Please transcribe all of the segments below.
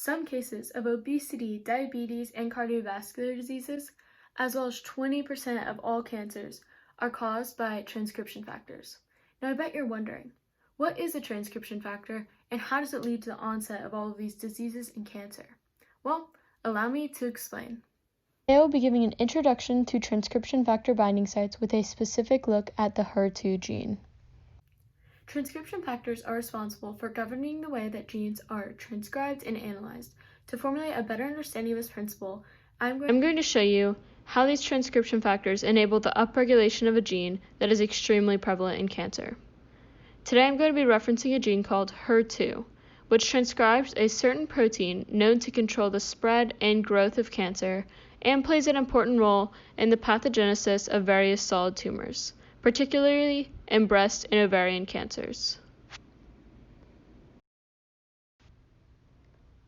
Some cases of obesity, diabetes, and cardiovascular diseases, as well as 20% of all cancers, are caused by transcription factors. Now, I bet you're wondering, what is a transcription factor and how does it lead to the onset of all of these diseases and cancer? Well, allow me to explain. Today I will be giving an introduction to transcription factor binding sites with a specific look at the HER2 gene. Transcription factors are responsible for governing the way that genes are transcribed and analyzed. To formulate a better understanding of this principle, I'm going to show you how these transcription factors enable the upregulation of a gene that is extremely prevalent in cancer. Today I'm going to be referencing a gene called HER2, which transcribes a certain protein known to control the spread and growth of cancer and plays an important role in the pathogenesis of various solid tumors, particularly in breast and ovarian cancers.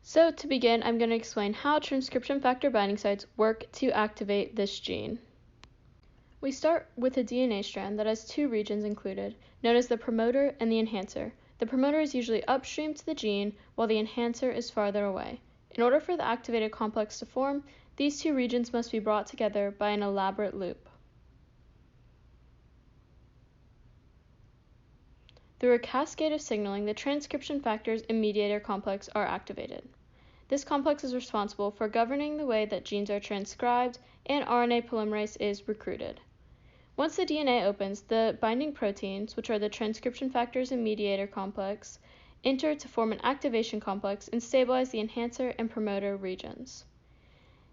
So to begin, I'm going to explain how transcription factor binding sites work to activate this gene. We start with a DNA strand that has two regions included, known as the promoter and the enhancer. The promoter is usually upstream to the gene, while the enhancer is farther away. In order for the activated complex to form, these two regions must be brought together by an elaborate loop. Through a cascade of signaling, the transcription factors and mediator complex are activated. This complex is responsible for governing the way that genes are transcribed and RNA polymerase is recruited. Once the DNA opens, the binding proteins, which are the transcription factors and mediator complex, enter to form an activation complex and stabilize the enhancer and promoter regions.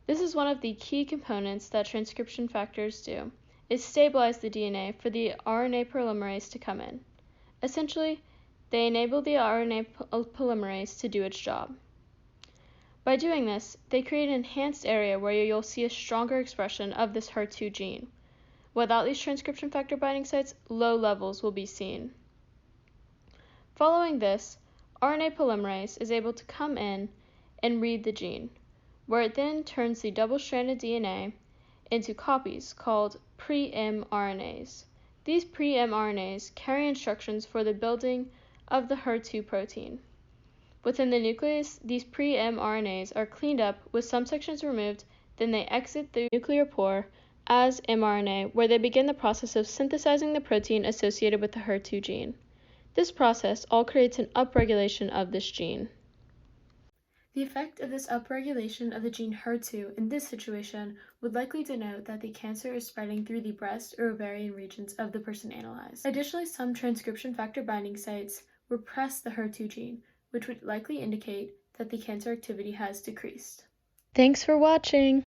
This is one of the key components that transcription factors do, is stabilize the DNA for the RNA polymerase to come in. Essentially, they enable the RNA polymerase to do its job. By doing this, they create an enhanced area where you'll see a stronger expression of this HER2 gene. Without these transcription factor binding sites, low levels will be seen. Following this, RNA polymerase is able to come in and read the gene, where it then turns the double-stranded DNA into copies called pre-mRNAs. These pre-mRNAs carry instructions for the building of the HER2 protein. Within the nucleus, these pre-mRNAs are cleaned up with some sections removed, then they exit the nuclear pore as mRNA, where they begin the process of synthesizing the protein associated with the HER2 gene. This process all creates an upregulation of this gene. The effect of this upregulation of the gene HER2 in this situation would likely denote that the cancer is spreading through the breast or ovarian regions of the person analyzed. Additionally, some transcription factor binding sites repress the HER2 gene, which would likely indicate that the cancer activity has decreased. Thanks for watching!